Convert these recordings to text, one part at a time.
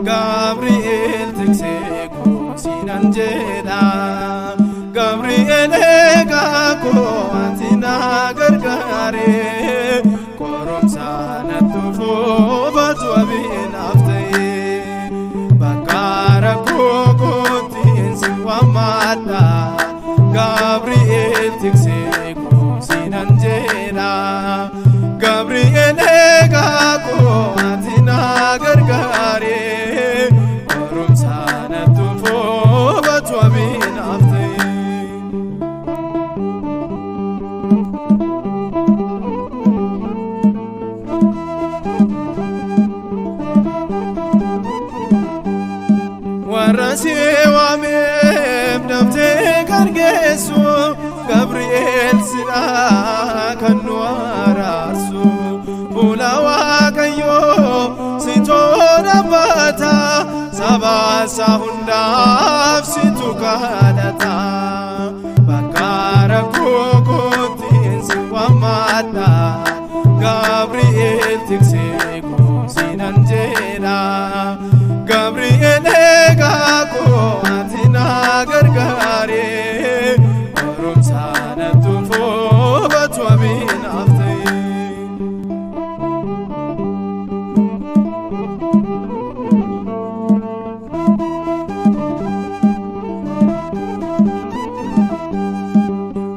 Gabriel tikseko sinan jedha Gabriel gako antina gargare korom sana tufo batu abin afte bakara koko tinsi wamata Gabriel tikseko sinan jedha Gabriel gako antina gargare Warasiwa mem nafte kargesu Gabriel sira kanwararsu Pulawa kayo sitora bata Sabasa hundaf situkanata Bakara kukutin siwamata Gabriel tikseko sinanjera Gabriel gako antina gargare korom sana tufo batu amin afte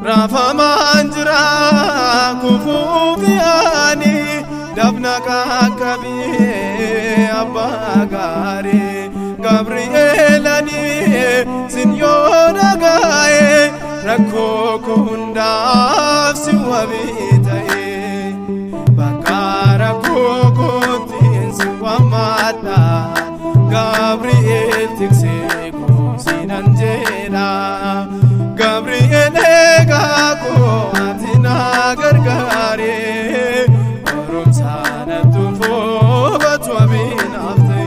Rafa manjra kufu biani dabna kakabi abagare Gabrielani sinyora gae rakko kundaf siwabitae bakara koko tin siwamata Gabriel tikseko sinanjera Gabriel gako antina gargare korom sana tufo batu amin afte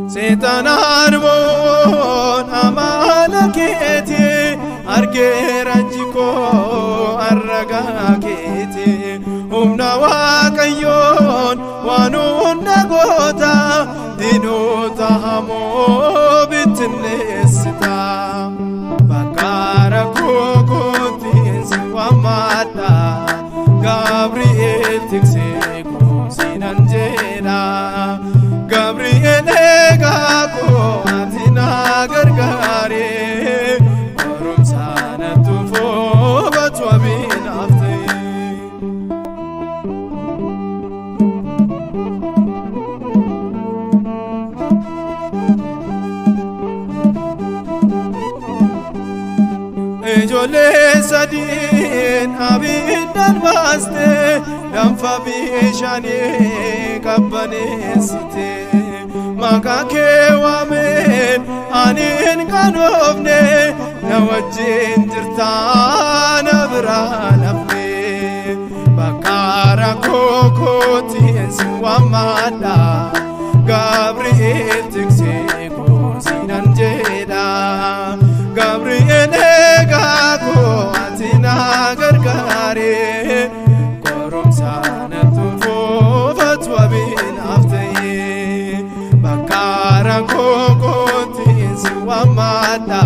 Setan bon amalakete argeranjiko arragakete umna wakayon wanunda gota dinota hamo bitnesita bakara kokotin siwamata Gabriel tikseko sinanjera Gabriel gako antina gargare korom sana tufo batu amin afte Ejole sadin abiddan baste damfa bishani kabbane site Makake wamen anin kanofne nawajin jirtana branafne bakara koko tinsi wamada Gabriel tikseko sinanjeda Gabriel gako antina gargare korom sana tufo batu abin afte bakara koko tinsi wamata